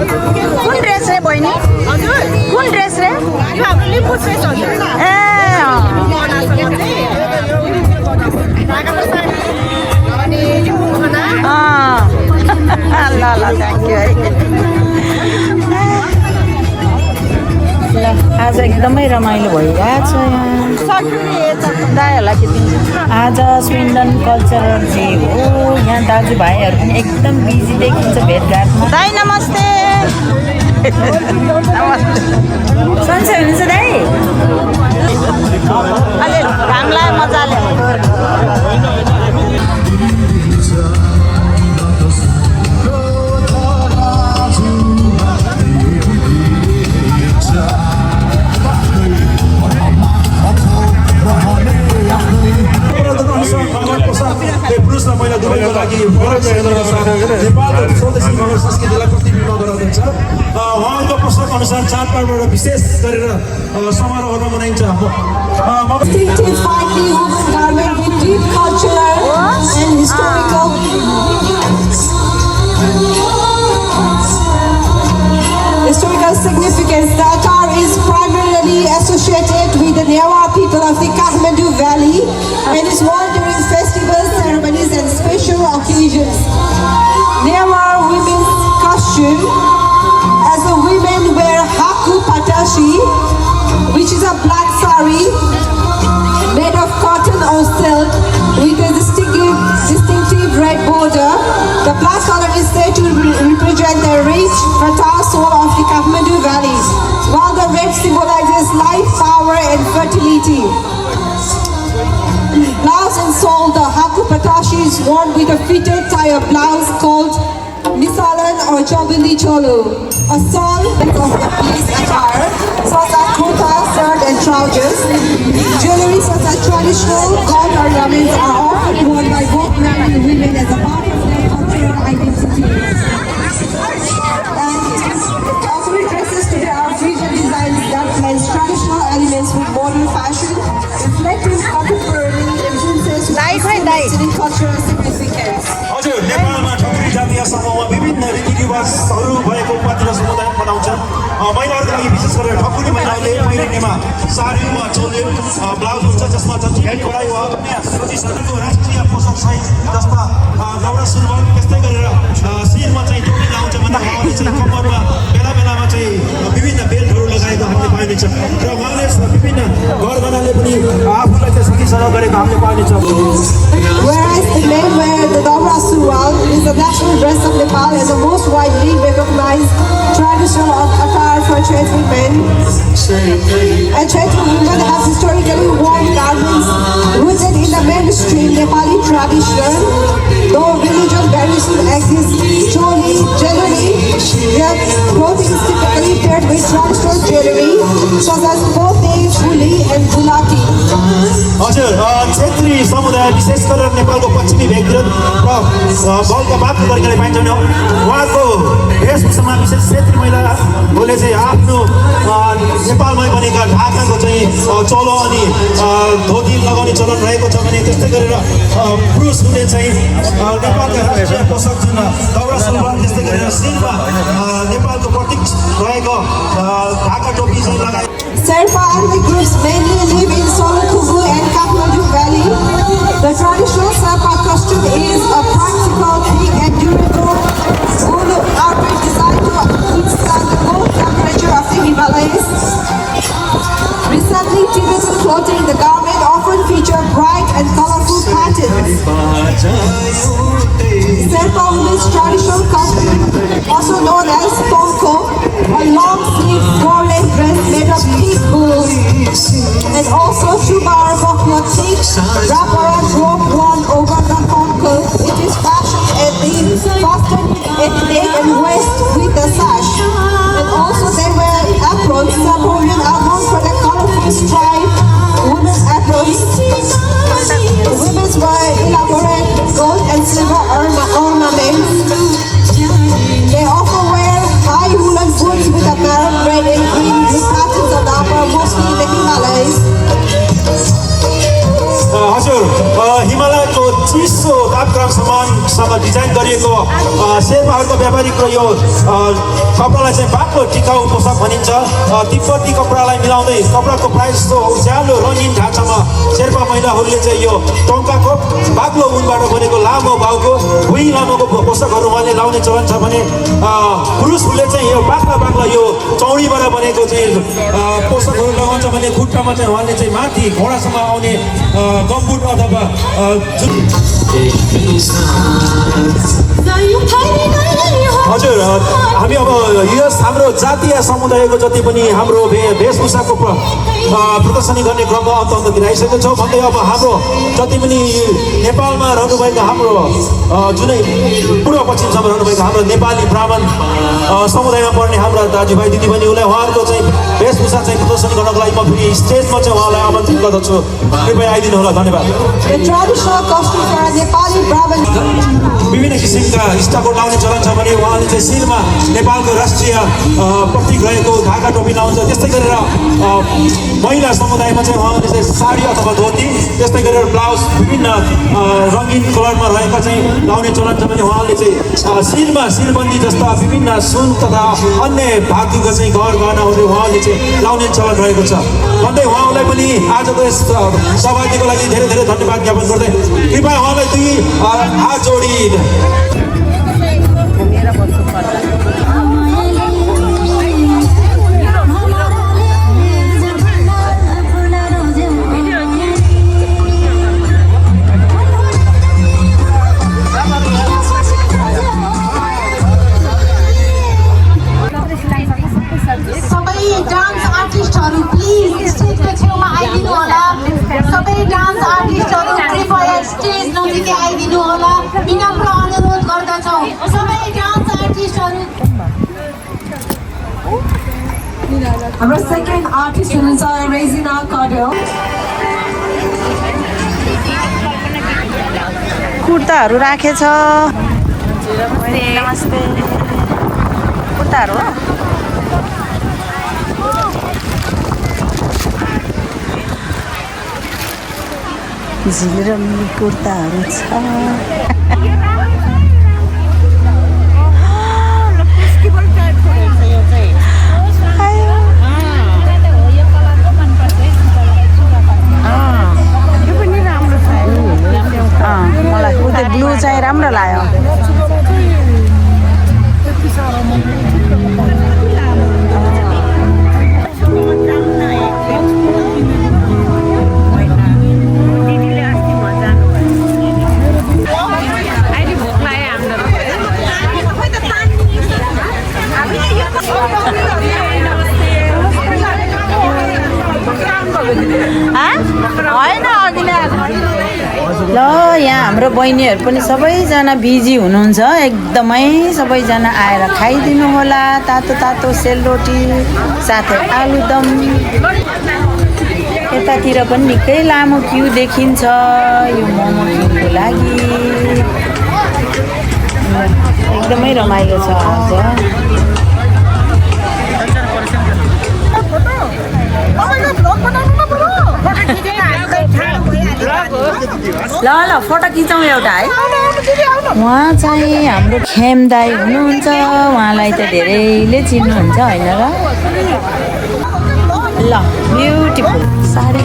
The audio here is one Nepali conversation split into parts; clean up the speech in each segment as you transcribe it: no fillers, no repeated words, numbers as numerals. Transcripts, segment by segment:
कुन ड्रेस रे बहिनी कुन ड्रेस रे ल ल थ्याङ्क यू ल आज एकदमै रमाइलो भइरहेछ यहाँ दाईहरूलाई के दिन्छ आज स्विन्डन कल्चरल डे हो यहाँ दाजुभाइहरू पनि एकदम बिजी देखिन्छ भेटघाटमा दाई नमस्ते सन्चै हुनुहुन्छ दाई अलि घामलाई मजाले पुरुषलाई महिला दुवैको लागि नेपालको स्वदेशी संस्कृतिलाई प्रतिबिम्ब गराउँदछ उहाँको पुस्तक अनुसार चाडपर्वबाट विशेष गरेर समारोहमा मनाइन्छ Historical significance. The attire is primarily associated with the Newa people of the Kathmandu Valley and is worn during festivals, ceremonies and special occasions. Newa women's costume, as the women wear haku patashi, which is a black sari made of cotton or silk with a distinctive red border. The black color is said to represent the rich, fertile soil of the Kathmandu Valley, while the red symbolizes life, power and fertility. Blouse and soul, the haku patashi is worn with a fitted tie of blouse called misalan or chabili cholo. A soul of the police attire, such as kurta, shirt and trousers. Jewelry such as traditional gold or ornaments are often worn by both men and women as a part of their cultural identity. And corporate dresses today are fusion designs that blends traditional elements with modern fashion, reflecting contemporary influences with cultural significance. हजुर नेपालमा ठकुरी जातीय समूहमा विभिन्न रीतिरिवाजहरू भएको उपाधिलाई समुदाय मनाउँछन् महिलाहरूको लागि विशेष गरेर ठकुरी महिलाहरूले पहिरिनेमा साडी वा चोलो ब्लाउज हुन्छ जसमा चाहिँ कडाई वा अन्य ब्रिटिसहरूको राष्ट्रिय पोसाक सहित जस्ता दौरा सुरुवाल त्यस्तै गरेर शिरमा चाहिँ टोपी लाउँछ भन्दा उहाँले चाहिँ कम्मरमा बेला बेलामा चाहिँ विभिन्न बेल्टहरू लगाएको हामीले पाइनेछ र उहाँले विभिन्न गरगहनाले पनि आफूलाई चाहिँ सजिलो गरेको हामीले पाइनेछ Whereas the men wear the Daura Surwal, is the national dress of Nepal and the most widely recognized traditional attire for Chaitri men. And Chaitri women have historically worn garments rooted in the mainstream Nepali tradition. Though religious variations exist, Choli, generally, their clothing is typically paired with traditional jewelry such as pote, fuli and bulaki. हजुर क्षेत्रीय समुदाय विशेष गरेर नेपालको पश्चिमी भेगतिर बलका बाक्लो वर्गले पाइन्छ भने उहाँको वेशभूषामा विशेष क्षेत्रीय महिलाहरूले चाहिँ आफ्नो नेपालमै बनेका ढाकाको चाहिँ चोलो अनि धोती लगाउने चलन रहेको छ भने त्यस्तै गरेर पुरुषहरूले चाहिँ नेपालका राष्ट्रिय पोसाक जुन दौरा सुरुवाल त्यस्तै गरेर शिरमा नेपालको प्रतीक रहेको ढाका टोपी चाहिँ लगाए Sherpa ethnic groups mainly live in Solokhubu and Kathmandu Valley. The traditional Sherpa costume is a practical, thick and durable wool outfit designed to withstand the cold temperature of the Himalayas. Recently, Tibetan clothing, the garment often feature bright and colorful patterns. Sherpa women's traditional costume, also known as Pongko, a long-sleeved four-leg dress made of thick wool. शेर्पाहरूको व्यापारीको यो कपडालाई चाहिँ बाक्लो टिकाउ पोसाक भनिन्छ तिब्बती कपडालाई मिलाउँदै कपडाको प्राइस उज्यालो रङ्गीन ढाँचामा शेर्पा महिलाहरूले चाहिँ यो टङ्काको बाक्लो उनबाट बनेको लामो भाउको भुइँ लामोको पोसाकहरू उहाँले लाउने चलन छ भने पुरुषहरूले चाहिँ यो बाक्ला बाक्ला यो चौडीबाट बनेको चाहिँ पोसाकहरू लगाउँछ भने खुट्टामा चाहिँ उहाँले चाहिँ माथि घोडासम्म आउने गम्बुट अथवा हजुर हामी अब यस हाम्रो जातीय समुदायको जति पनि हाम्रो वेशभूषाको प्रदर्शनी गर्ने क्रममा अन्ततिर आइसकेको छौँ भन्दै अब हाम्रो जति पनि नेपालमा रहनुभएका हाम्रो जुनै पूर्व पश्चिमसम्म रहनुभएका हाम्रो नेपाली ब्राह्मण समुदायमा पर्ने हाम्रा दाजुभाइ दिदीबहिनीहरूलाई उहाँहरूको चाहिँ वेशभूषा चाहिँ प्रदर्शन गर्नको लागि म फेरि स्टेजमा चाहिँ उहाँलाई आमन्त्रित गर्दछु कृपया आइदिनु होला धन्यवाद विभिन्न किसिमका स्टकहरू लाउने चलन छ भने उहाँले चाहिँ शिरमा नेपालको राष्ट्रिय प्रतीक रहेको ढाका टोपी लाउँछ त्यस्तै गरेर महिला समुदायमा चाहिँ उहाँले चाहिँ साडी अथवा धोती त्यस्तै गरेर ब्लाउज विभिन्न रङ्गीन कलरमा रहेका चाहिँ लाउने चलन छ भने उहाँले चाहिँ शिरबन्दी जस्ता विभिन्न सुन तथा अन्य भागको चाहिँ गहनाहरू उहाँले चाहिँ लाउने चलन रहेको छ भन्दै उहाँलाई पनि आजको यस सहभागिताको लागि धेरै धेरै धन्यवाद ज्ञापन गर्दै कृपया उहाँलाई दुई हात जोडी Our second artist students are Regina Cordell. कुर्ताहरू राखेछ नमस्ते कुर्ताहरू हो झिलिरम्मी कुर्ताहरू छ मलाई उतै ब्लू चाहिँ राम्रो लाग्यो होइन अघि ल यहाँ हाम्रो बहिनीहरू पनि सबैजना बिजी हुनुहुन्छ एकदमै सबैजना आएर खाइदिनु होला तातो तातो सेलरोटी साथै आलुदम यतातिर पनि निकै लामो क्यु देखिन्छ यो मोमो क्युको लागि एकदमै रमाइलो छ आज ल ल फोटो खिचौँ एउटा है उहाँ चाहिँ हाम्रो खेम दाई हुनुहुन्छ उहाँलाई त धेरैले चिन्नुहुन्छ होइन र ल ब्युटिफुल साडी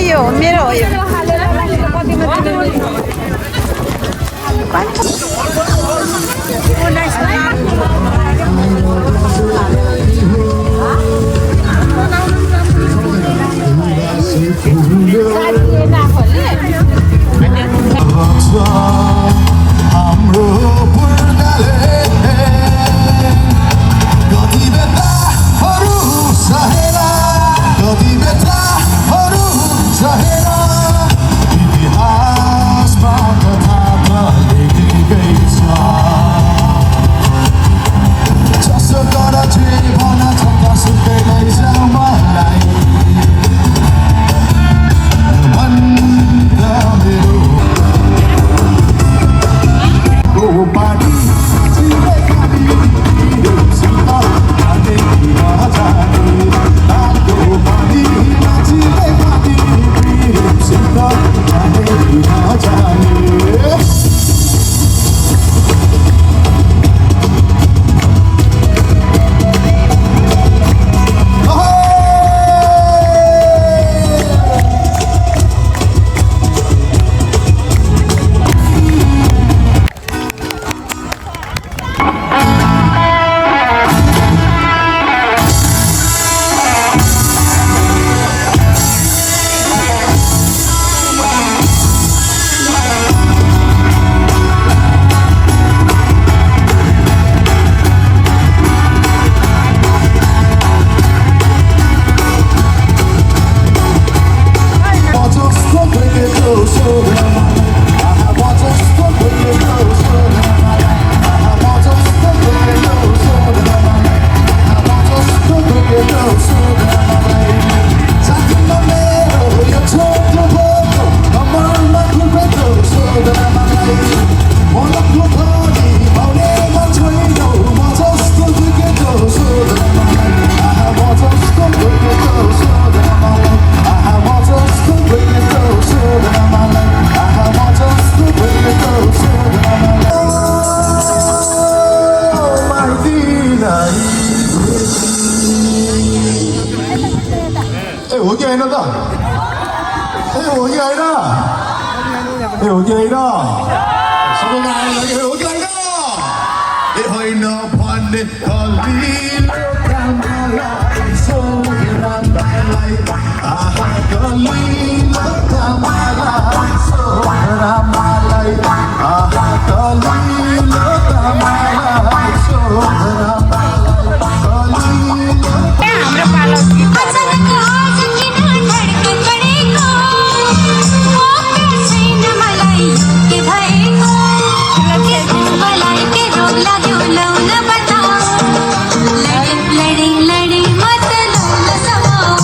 यो मेरो हो यो ए हो कि होइन त ए हो कि होइन ए हो कि होइन सबैको आएर हो कि होइन ए होइन भन्ने कलिलो कामलाई सोधेर मलाई आहा कलिलो कामलाई सोधेर मलाई आहा कलिलो कामलाई सोधेर मलाई हाम्रो पालो गीत अचानक आज किन धडकन बढेको छैन मलाई के भएको मलाई के रोग लाग्यो लौ न बताऊ लडे लडे मत लौ न समाऊ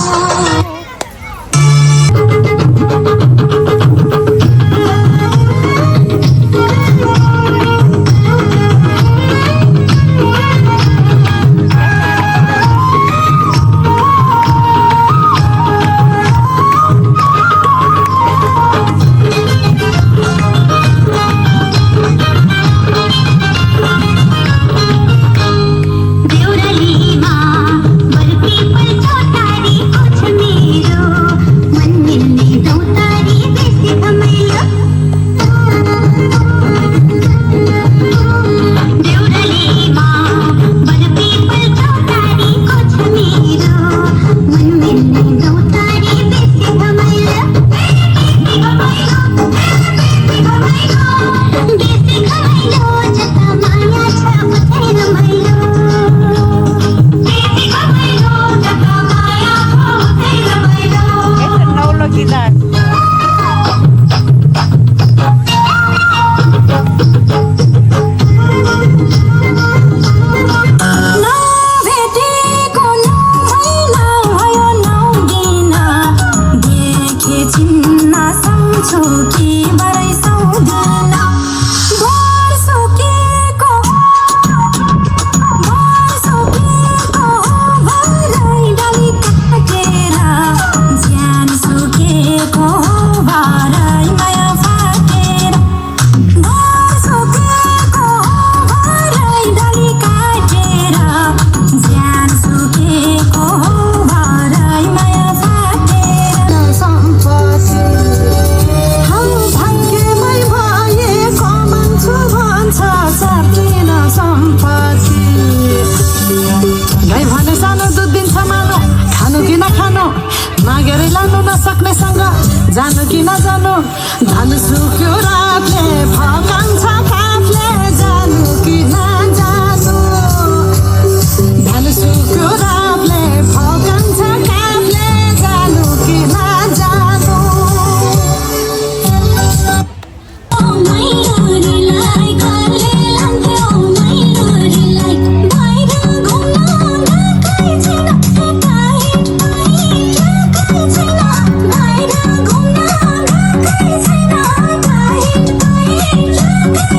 जानु कि नजानु धान सुक्यो रातले फकान्छ काठले जानु कि नजानु धान सुक्यो रातले फकान्छ काठले जानु कि नजानु Bye.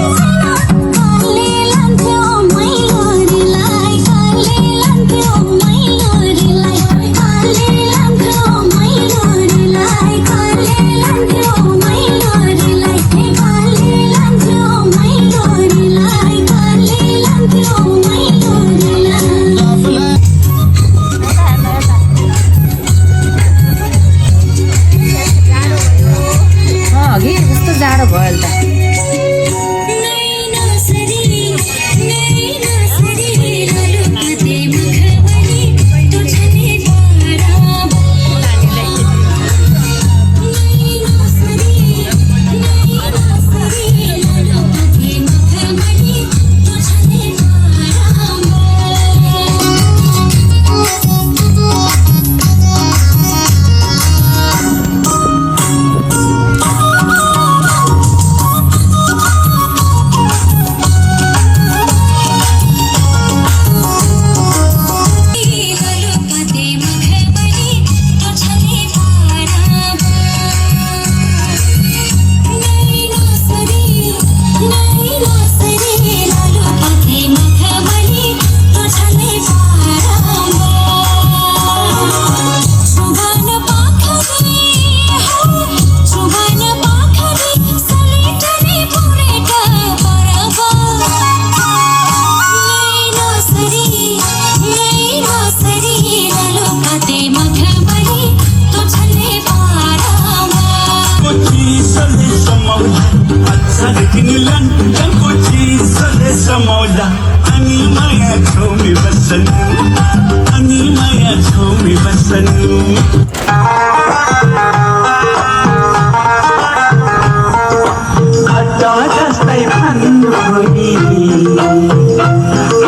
अड्डा जस्तै भन्नुभयो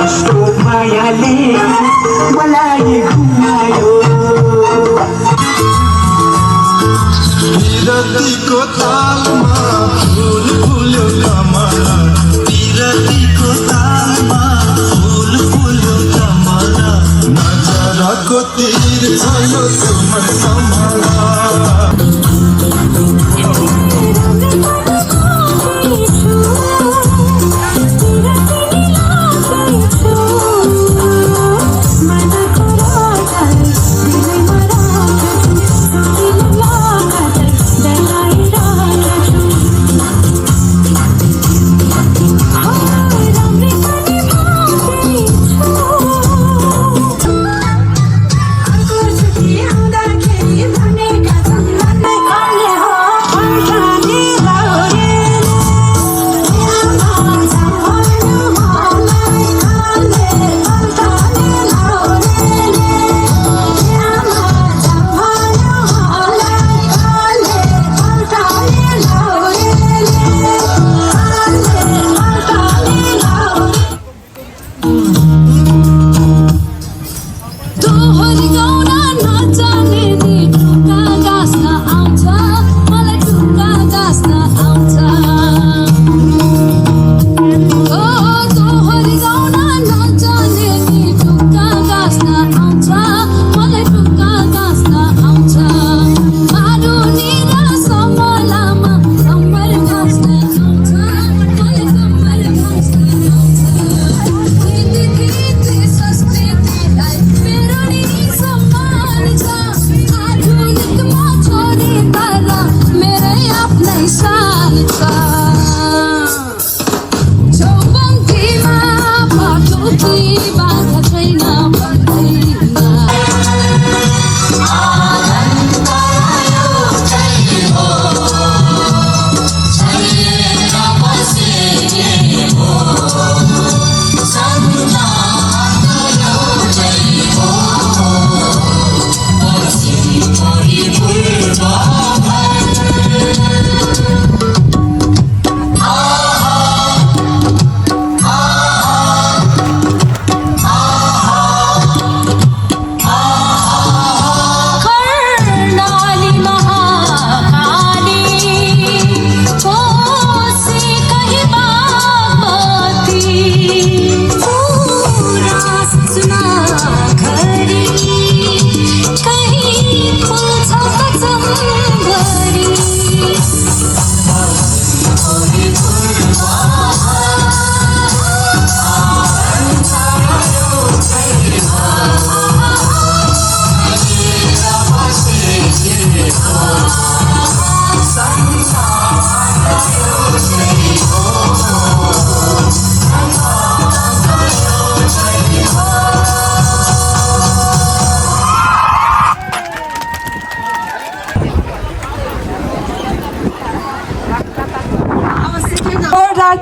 उसको मायाले मलाई घुमायो विरतीको तालमा फुल फुल्यो कमला विरतीको तालमा फुल फुल्यो कमला नजरको तीर छ तुमर सम्हाला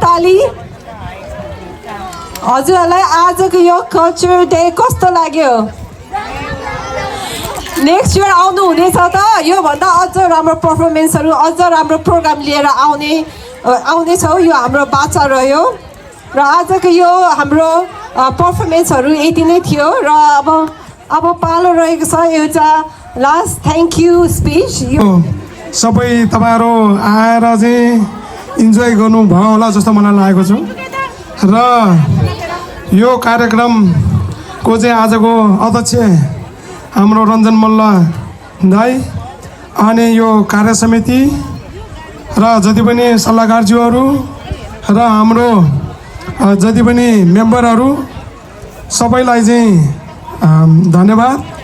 ताली हजुरहरूलाई आजको यो कल्चर डे कस्तो लाग्यो नेक्स्ट इयर आउनु हुनेछ त योभन्दा अझ राम्रो पर्फर्मेन्सहरू अझ राम्रो प्रोग्राम लिएर आउनेछौँ यो हाम्रो बाचा रह्यो र आजको यो हाम्रो पर्फर्मेन्सहरू यति नै थियो र अब पालो रहेको छ एउटा लास्ट थ्याङ्क यू स्पिच सबै तपाईँहरू आएर चाहिँ इन्जोय गर्नुभयो होला जस्तो मलाई लागेको छ र यो कार्यक्रमको चाहिँ आजको अध्यक्ष हाम्रो रञ्जन मल्ल दाई अनि यो कार्य समिति र जति पनि सल्लाहकारज्यूहरू र हाम्रो जति पनि मेम्बरहरू सबैलाई चाहिँ धन्यवाद।